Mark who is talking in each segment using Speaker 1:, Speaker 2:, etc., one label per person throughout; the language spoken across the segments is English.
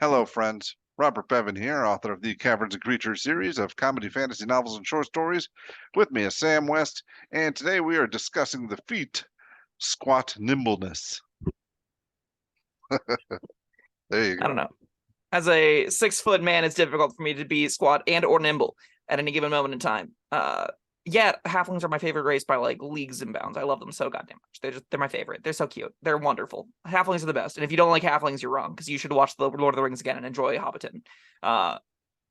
Speaker 1: Hello, friends. Robert Bevan here, author of the Caverns Creatures series of comedy, fantasy novels, and short stories. With me is Sam West, and today we are discussing the feat Squat Nimbleness. There you
Speaker 2: I don't
Speaker 1: go.
Speaker 2: know. As a 6-foot man, it's difficult for me to be squat and or nimble at any given moment in time. Yeah, halflings are my favorite race by like leagues and bounds. I love them so goddamn much. They're my favorite. They're so cute. They're wonderful. Halflings are the best. And if you don't like halflings, you're wrong because you should watch the Lord of the Rings again and enjoy Hobbiton.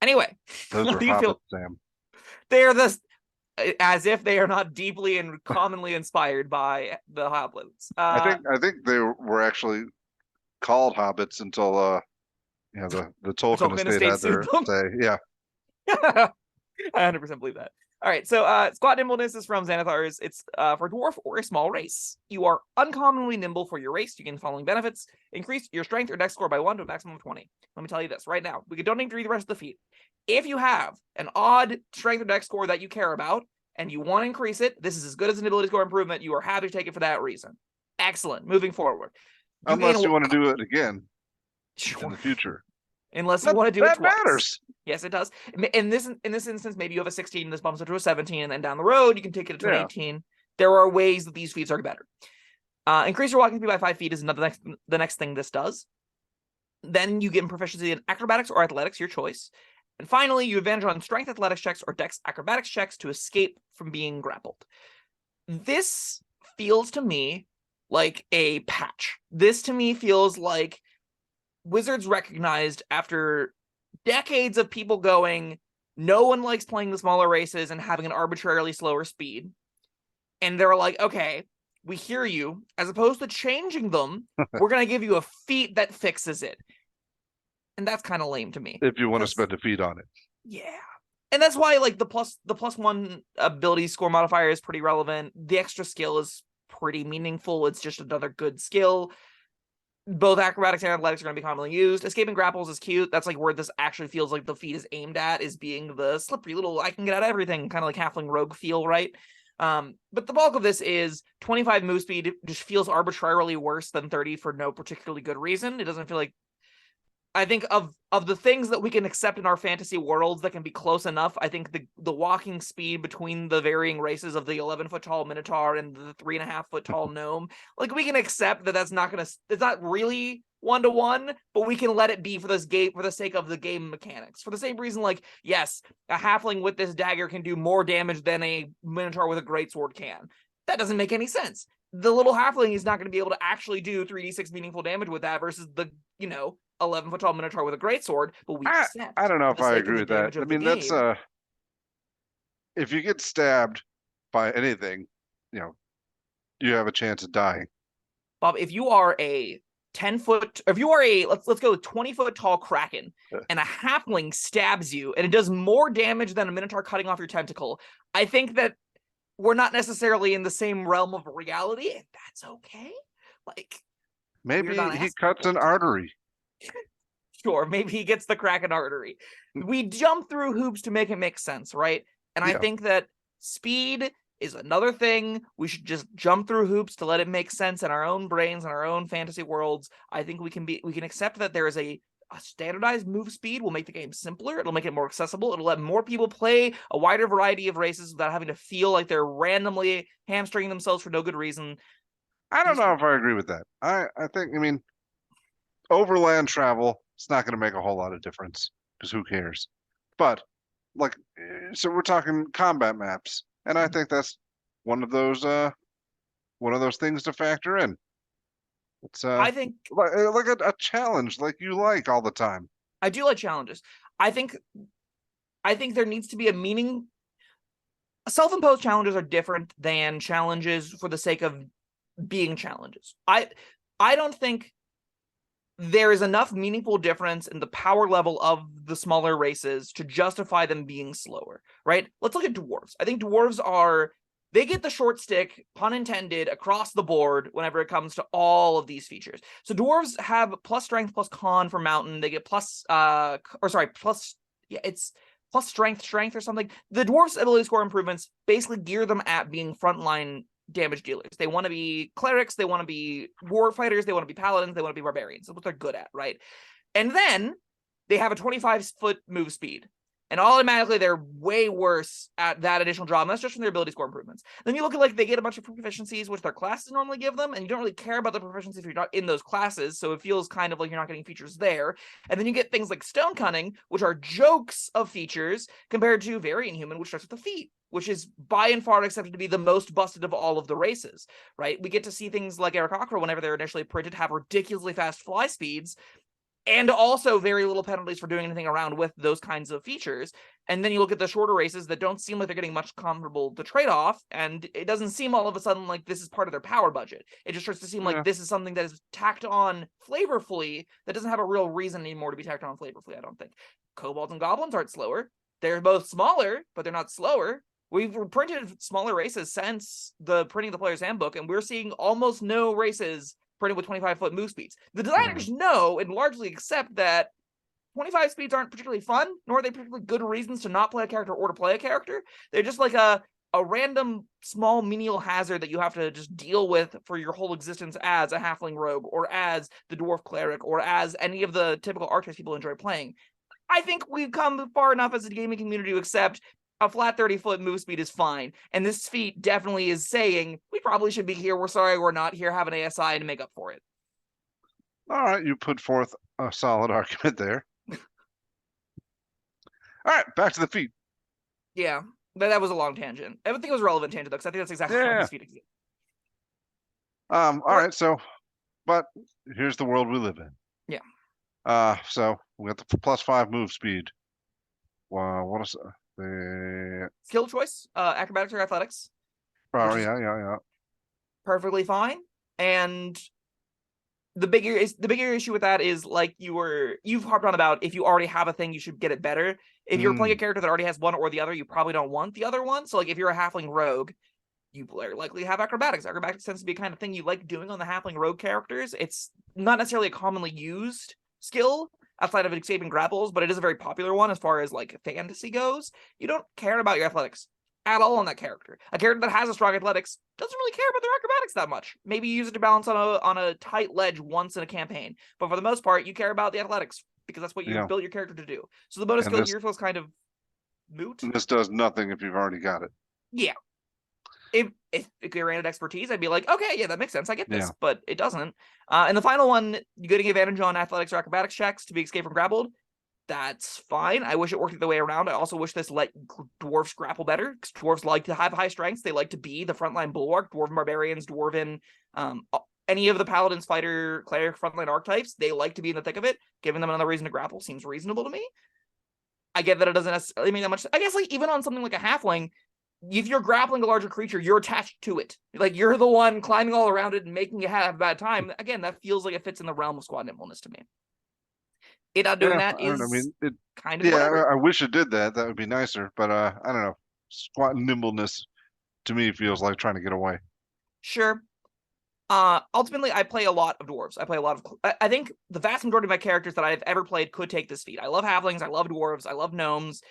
Speaker 2: Anyway,
Speaker 1: Those
Speaker 2: how
Speaker 1: are
Speaker 2: do you feel?
Speaker 1: hobbits, Sam.
Speaker 2: They are this as if they are not deeply and commonly inspired by the hobbits.
Speaker 1: I think they were actually called hobbits until the Tolkien
Speaker 2: Tolkien
Speaker 1: estate
Speaker 2: estate
Speaker 1: had
Speaker 2: sued
Speaker 1: their
Speaker 2: them.
Speaker 1: say. Yeah.
Speaker 2: I 100% believe that. All right, so Squat Nimbleness is from Xanathar's. It's for a dwarf or a small race. You are uncommonly nimble for your race. You gain the following benefits. Increase your strength or dex score by 1 to a maximum of 20. Let me tell you this right now. We don't need to read the rest of the feat. If you have an odd strength or dex score that you care about and you want to increase it, this is as good as an ability score improvement. You are happy to take it for that reason. Excellent. Moving forward.
Speaker 1: Unless you want to do it again in the future.
Speaker 2: Unless you want to do it
Speaker 1: That
Speaker 2: twice.
Speaker 1: matters.
Speaker 2: Yes, it does. In this instance, maybe you have a 16, this bumps it to a 17, and then down the road, you can take it to an 18. There are ways that these feats are better. Increase your walking speed by 5 feet is the next thing this does. Then you get proficiency in acrobatics or athletics, your choice. And finally, you advantage on strength athletics checks or dex acrobatics checks to escape from being grappled. This feels to me like a patch. This to me feels like Wizards recognized after decades of people going, no one likes playing the smaller races and having an arbitrarily slower speed. And they're like, okay, we hear you. As opposed to changing them, we're going to give you a feat that fixes it. And that's kind of lame to me.
Speaker 1: If you want to spend a feat on it.
Speaker 2: Yeah. And that's why like the plus one ability score modifier is pretty relevant. The extra skill is pretty meaningful. It's just another good skill. Both acrobatics and athletics are going to be commonly used. Escaping grapples is cute. That's like where this actually feels like the feat is aimed at, is being the slippery little I can get out of everything kind of like halfling rogue feel, right? But the bulk of this is 25 move speed. It just feels arbitrarily worse than 30 for no particularly good reason. It doesn't feel like, I think of the things that we can accept in our fantasy worlds that can be close enough, I think the walking speed between the varying races of the 11-foot tall Minotaur and the 3.5-foot tall gnome, like we can accept that it's not really 1-to-1, but we can let it be for this game, for the sake of the game mechanics. For the same reason, like, yes, a halfling with this dagger can do more damage than a Minotaur with a greatsword can. That doesn't make any sense. The little halfling is not going to be able to actually do 3d6 meaningful damage with that versus the, 11-foot tall Minotaur with a greatsword, but we accept.
Speaker 1: I don't know if I agree with that. I mean, that's
Speaker 2: game.
Speaker 1: if you get stabbed by anything, you have a chance of dying.
Speaker 2: Bob, if you are a 10-foot, if you are a let's go 20-foot tall kraken, and a halfling stabs you, and it does more damage than a Minotaur cutting off your tentacle, I think that we're not necessarily in the same realm of reality, and that's okay. Like
Speaker 1: maybe he cuts an artery.
Speaker 2: Sure, maybe he gets the kraken artery. We jump through hoops to make it make sense, right? And I think that speed is another thing. We should just jump through hoops to let it make sense in our own brains and our own fantasy worlds. I think we can accept that there is a standardized move speed will make the game simpler. It'll make it more accessible. It'll let more people play a wider variety of races without having to feel like they're randomly hamstringing themselves for no good reason.
Speaker 1: I don't know if I agree with that. I think, overland travel, it's not going to make a whole lot of difference because who cares? But so we're talking combat maps, and I think that's one of those things to factor in. It's
Speaker 2: I think
Speaker 1: like a challenge like you like all the time.
Speaker 2: I do like challenges. I think there needs to be a meaning. Self-imposed challenges are different than challenges for the sake of being challenges. I don't think there is enough meaningful difference in the power level of the smaller races to justify them being slower, right? Let's look at dwarves. I think dwarves they get the short stick, pun intended, across the board whenever it comes to all of these features. So dwarves have plus strength, plus con for mountain. They get plus strength or something. The dwarves' ability score improvements basically gear them at being frontline damage dealers. They want to be clerics, they want to be war fighters, they want to be paladins, they want to be barbarians. That's what they're good at, right? And then they have a 25-foot move speed. And automatically they're way worse at that additional draw. And that's just from their ability score improvements. Then you look at, like, they get a bunch of proficiencies, which their classes normally give them, and you don't really care about the proficiency if you're not in those classes. So it feels kind of like you're not getting features there. And then you get things like Stone Cunning, which are jokes of features, compared to Very Inhuman, which starts with the feet, which is by and far accepted to be the most busted of all of the races, right? We get to see things like Aarakocra, whenever they're initially printed, have ridiculously fast fly speeds, and also very little penalties for doing anything around with those kinds of features. And then you look at the shorter races that don't seem like they're getting much comparable to trade off, and it doesn't seem all of a sudden like this is part of their power budget. It just starts to seem like this is something that is tacked on flavorfully that doesn't have a real reason anymore to be tacked on flavorfully, I don't think. Kobolds and goblins aren't slower. They're both smaller, but they're not slower. We've printed smaller races since the printing of the Player's Handbook, and we're seeing almost no races printed with 25-foot move speeds. The designers know and largely accept that 25 speeds aren't particularly fun, nor are they particularly good reasons to not play a character or to play a character. They're just like a random small menial hazard that you have to just deal with for your whole existence as a halfling rogue, or as the dwarf cleric, or as any of the typical archetypes people enjoy playing. I think we've come far enough as a gaming community to accept a flat 30-foot move speed is fine. And this feat definitely is saying, we probably should be here. We're sorry we're not here. Have an ASI to make up for it.
Speaker 1: All right, you put forth a solid argument there. All right, back to the feet.
Speaker 2: Yeah, but that was a long tangent. I don't think it was a relevant tangent, though, because I think that's exactly how this feat exists.
Speaker 1: All right, so, but here's the world we live in.
Speaker 2: Yeah.
Speaker 1: So we got the +5 move speed. Wow, what is the
Speaker 2: skill choice? Acrobatics or athletics?
Speaker 1: Oh yeah.
Speaker 2: Perfectly fine. And the bigger issue with that is, like you've harped on about, if you already have a thing, you should get it better. If you're playing a character that already has one or the other, you probably don't want the other one. So, like, if you're a halfling rogue, you are likely have acrobatics. Acrobatics tends to be a kind of thing you like doing on the halfling rogue characters. It's not necessarily a commonly used skill outside of escaping grapples, but it is a very popular one as far as, like, fantasy goes. You don't care about your athletics at all on that character. A character that has a strong athletics doesn't really care about their acrobatics that much. Maybe you use it to balance on a tight ledge once in a campaign, but for the most part, you care about the athletics because that's what you built your character to do. So the bonus skill here feels kind of moot.
Speaker 1: This does nothing if you've already got it.
Speaker 2: Yeah. If you ran at expertise, I'd be like, okay, yeah, that makes sense. I get this, but it doesn't. And the final one, you're getting advantage on athletics or acrobatics checks to be escaped from grappled. That's fine. I wish it worked the way around. I also wish this let dwarves grapple better, because dwarves like to have high strengths. They like to be the frontline bulwark. Dwarven barbarians, dwarven, any of the paladins, fighter, cleric, frontline archetypes, they like to be in the thick of it. Giving them another reason to grapple seems reasonable to me. I get that it doesn't necessarily mean that much. I guess, like, even on something like a halfling, if you're grappling a larger creature, you're attached to it. Like, you're the one climbing all around it and making it have a bad time. Again, that feels like it fits in the realm of Squat Nimbleness to me. It not doing that is kind of whatever.
Speaker 1: I wish it did that. That would be nicer. But I don't know. Squat Nimbleness to me feels like trying to get away.
Speaker 2: Sure. Ultimately, I play a lot of dwarves. I play a lot of. I think the vast majority of my characters that I've ever played could take this feat. I love halflings. I love dwarves. I love gnomes.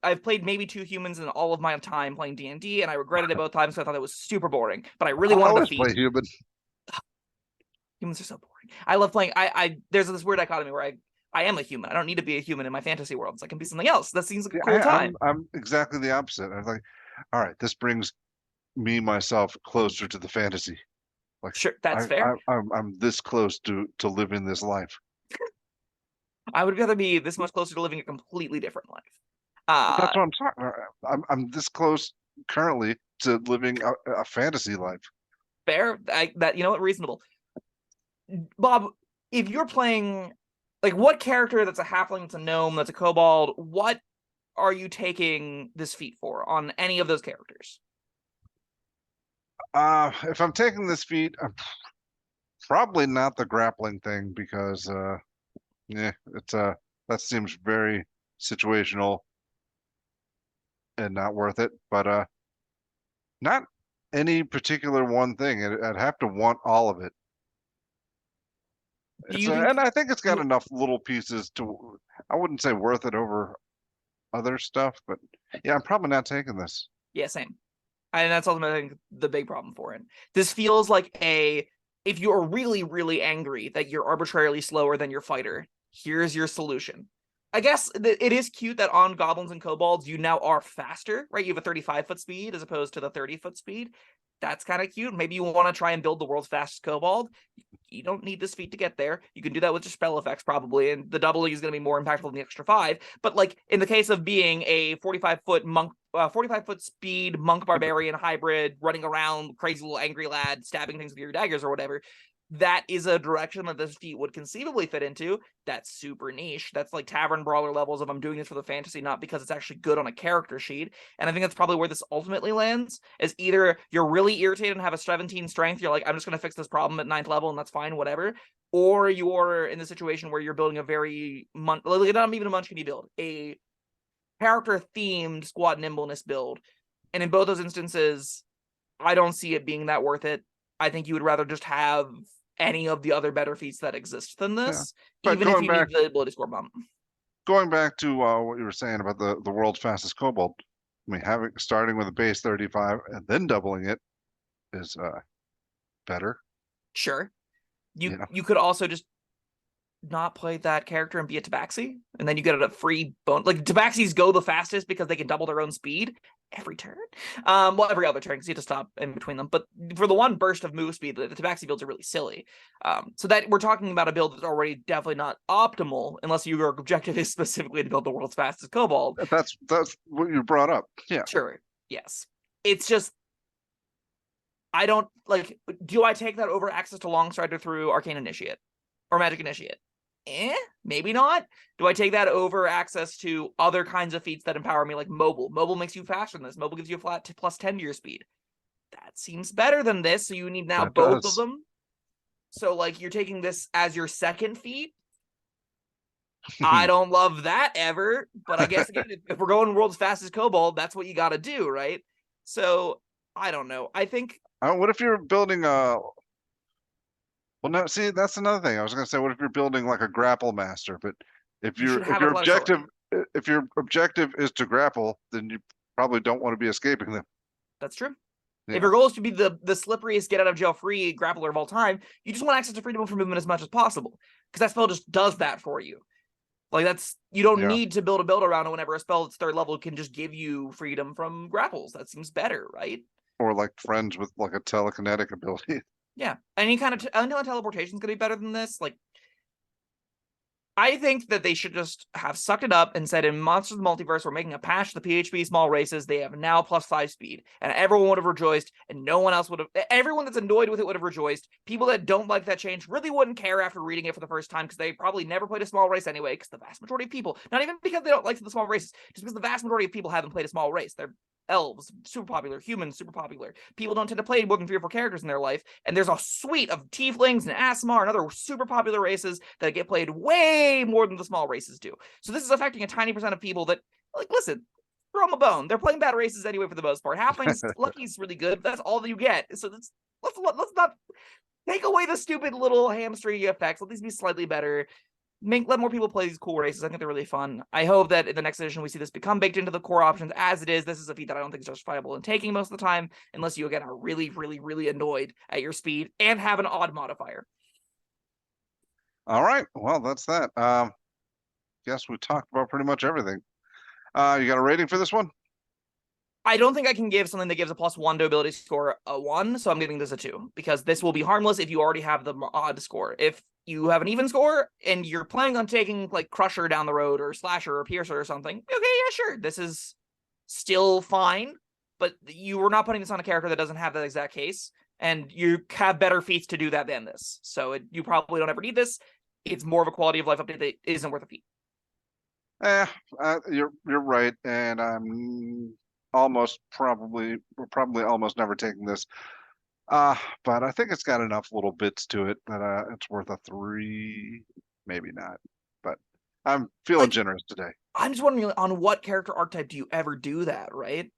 Speaker 2: I've played maybe 2 humans in all of my time playing D&D, and I regretted it both times because I thought it was super boring. But I really wanted the feat.
Speaker 1: Play human.
Speaker 2: Humans are so boring. I love playing. There's this weird dichotomy where I am a human. I don't need to be a human in my fantasy worlds. I can be something else. That seems like a cool time.
Speaker 1: I'm exactly the opposite. I'm like, all right, this brings me myself closer to the fantasy. Like,
Speaker 2: sure, that's fair.
Speaker 1: I'm this close to living this life.
Speaker 2: I would rather be this much closer to living a completely different life.
Speaker 1: That's what I'm talking about. I'm this close currently to living a fantasy life.
Speaker 2: Fair. That you know what, reasonable. Bob, if you're playing, like, what character that's a halfling, that's a gnome, that's a kobold, what are you taking this feat for on any of those characters?
Speaker 1: If I'm taking this feat, I'm probably not the grappling thing, because it's that seems very situational and not worth it. But not any particular one thing. I'd have to want all of it. And I think it's got enough little pieces to, I wouldn't say worth it over other stuff, but yeah, I'm probably not taking this.
Speaker 2: Yeah, same. And that's ultimately the big problem for it. This feels like a if you're really, really angry that you're arbitrarily slower than your fighter, here's your solution. I guess it is cute that on goblins and kobolds, you now are faster, right? You have a 35-foot speed as opposed to the 30-foot speed. That's kind of cute. Maybe you want to try and build the world's fastest kobold. You don't need this feat to get there. You can do that with just spell effects probably, and the doubling is going to be more impactful than the extra 5. But like in the case of being a 45-foot monk, 45-foot speed monk barbarian hybrid running around, crazy little angry lad stabbing things with your daggers or whatever, that is a direction that this feat would conceivably fit into. That's super niche. That's like tavern brawler levels of I'm doing this for the fantasy, not because it's actually good on a character sheet. And I think that's probably where this ultimately lands, is either you're really irritated and have a 17 strength, you're like, I'm just going to fix this problem at 9th level and that's fine, whatever. Or you're in the situation where you're building a very, not even a Munchkin build, a character-themed Squat Nimbleness build. And in both those instances, I don't see it being that worth it. I think you would rather just have any of the other better feats that exist than this, even if you need the ability score bump.
Speaker 1: Going back to what you were saying about the world's fastest kobold, I mean, starting with a base 35 and then doubling it is better.
Speaker 2: Sure. You could also just not play that character and be a Tabaxi, and then you get a free bone. Like Tabaxis go the fastest because they can double their own speed every turn. Well, every other turn because you have to stop in between them. But for the one burst of move speed, the Tabaxi builds are really silly. So that we're talking about a build that's already definitely not optimal unless your objective is specifically to build the world's fastest kobold.
Speaker 1: That's what you brought up. Yeah.
Speaker 2: Sure. Yes. It's just I don't like. Do I take that over access to Longstrider through Arcane Initiate or Magic Initiate? Maybe not. Do I take that over access to other kinds of feats that empower me, like mobile? Mobile makes you faster than this. Mobile gives you a flat plus 10 to your speed. That seems better than this. So you need now both of them. So like you're taking this as your second feat. I don't love that ever, but I guess again, if we're going world's fastest kobold, that's what you got to do, right? So I don't know. I think.
Speaker 1: What if you're building a? Well, no. See, that's another thing. I was going to say, what if you're building like a grapple master? But if your objective is to grapple, then you probably don't want to be escaping them.
Speaker 2: That's true. Yeah. If your goal is to be the slipperiest get out of jail free grappler of all time, you just want access to freedom from movement as much as possible, because that spell just does that for you. Like you don't need to build a build around it whenever a spell that's 3rd level can just give you freedom from grapples. That seems better, right?
Speaker 1: Or like friends with like a telekinetic ability.
Speaker 2: Yeah, any kind of teleportation is going to be better than this. Like, I think that they should just have sucked it up and said, in Monsters of the Multiverse, we're making a patch to the PHP small races. They have now +5 speed, and everyone would have rejoiced, and no one else would have. Everyone that's annoyed with it would have rejoiced. People that don't like that change really wouldn't care after reading it for the first time, because they probably never played a small race anyway. Because the vast majority of people, not even because they don't like the small races, just because the vast majority of people haven't played a small race. They're elves, super popular. Humans, super popular. People don't tend to play more than 3 or 4 characters in their life, and there's a suite of tieflings and Aasimar and other super popular races that get played way more than the small races do. So this is affecting a tiny percent of people that, like, listen, throw them a bone. They're playing bad races anyway for the most part. Halfling's Lucky's really good. That's all that you get. So let's not take away the stupid little hamstring effects. Let these be slightly better. Let more people play these cool races. I think they're really fun. I hope that in the next edition we see this become baked into the core options. As it is, this is a feat that I don't think is justifiable in taking most of the time, unless you again are really, really, really annoyed at your speed and have an odd modifier.
Speaker 1: All right, well, that's that. Guess we talked about pretty much everything. You got a rating for this one?
Speaker 2: I don't think I can give something that gives a +1 to ability score a 1, so I'm giving this a 2, because this will be harmless if you already have the odd score. If you have an even score and you're planning on taking like Crusher down the road or Slasher or Piercer or something, okay, yeah, sure, this is still fine, but you were not putting this on a character that doesn't have that exact case, and you have better feats to do that than this. So you probably don't ever need this. It's more of a quality of life update that isn't worth a feat.
Speaker 1: You're right, and I'm we're probably almost never taking this. But I think it's got enough little bits to it that it's worth a 3, maybe not. But I'm feeling generous today.
Speaker 2: I'm just wondering, on what character archetype do you ever do that, right?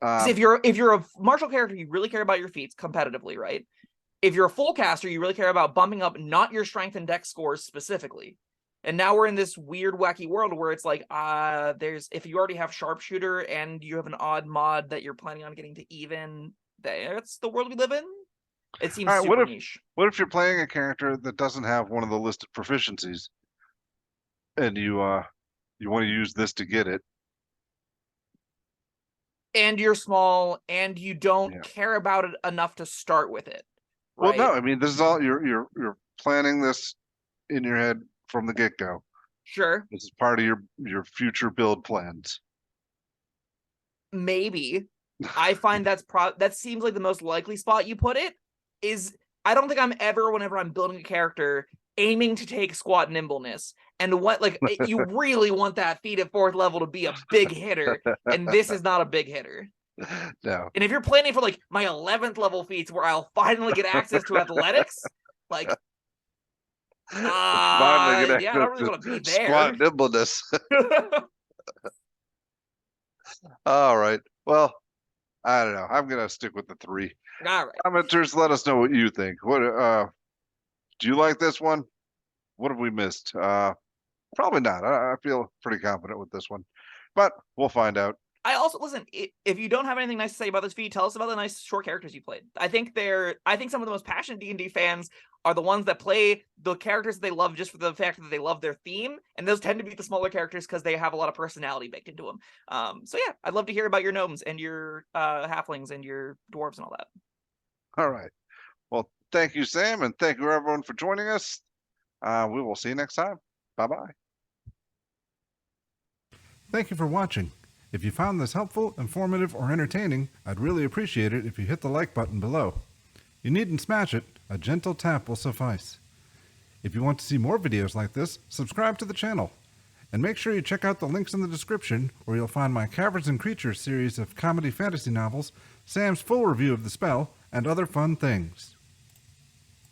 Speaker 2: If you're a martial character, you really care about your feats competitively, right? If you're a full caster, you really care about bumping up not your strength and dex scores specifically. And now we're in this weird, wacky world where it's like, if you already have sharpshooter and you have an odd mod that you're planning on getting to even, that's the world we live in. It seems
Speaker 1: All right,
Speaker 2: super niche.
Speaker 1: what if you're playing a character that doesn't have one of the listed proficiencies, and you want to use this to get it?
Speaker 2: And you're small, and you don't
Speaker 1: Yeah.
Speaker 2: care about it enough to start with it,
Speaker 1: Well,
Speaker 2: right?
Speaker 1: no, I mean this is all you're planning this in your head from the get-go.
Speaker 2: Sure,
Speaker 1: This is part of your future build plans.
Speaker 2: maybe. I find that seems like the most likely spot you put it is. I don't think I'm ever, whenever I'm building a character, aiming to take Squat Nimbleness. And what, like, you really want that feat at 4th level to be a big hitter, and this is not a big hitter.
Speaker 1: No.
Speaker 2: And if you're planning for like my 11th level feats where I'll finally get access to athletics, like,
Speaker 1: Finally get
Speaker 2: yeah, I
Speaker 1: access
Speaker 2: don't really
Speaker 1: to
Speaker 2: want to be
Speaker 1: Squat
Speaker 2: there.
Speaker 1: Nimbleness. All right. Well, I don't know. I'm gonna stick with the 3.
Speaker 2: All right.
Speaker 1: Commenters, let us know what you think. What do you like this one? What have we missed? Probably not. I feel pretty confident with this one, but we'll find out.
Speaker 2: I also listen. If you don't have anything nice to say about this feat, tell us about the nice short characters you played. I think some of the most passionate D&D fans are the ones that play the characters that they love just for the fact that they love their theme, and those tend to be the smaller characters because they have a lot of personality baked into them. So yeah, I'd love to hear about your gnomes and your halflings and your dwarves and all that.
Speaker 1: All right. Well, thank you, Sam, and thank you everyone for joining us. We will see you next time. Bye-bye.
Speaker 3: Thank you for watching. If you found this helpful, informative, or entertaining, I'd really appreciate it if you hit the like button below. You needn't smash it, a gentle tap will suffice. If you want to see more videos like this, subscribe to the channel. And make sure you check out the links in the description where you'll find my Caverns Creatures series of comedy fantasy novels, Sam's full review of the spell, and other fun things.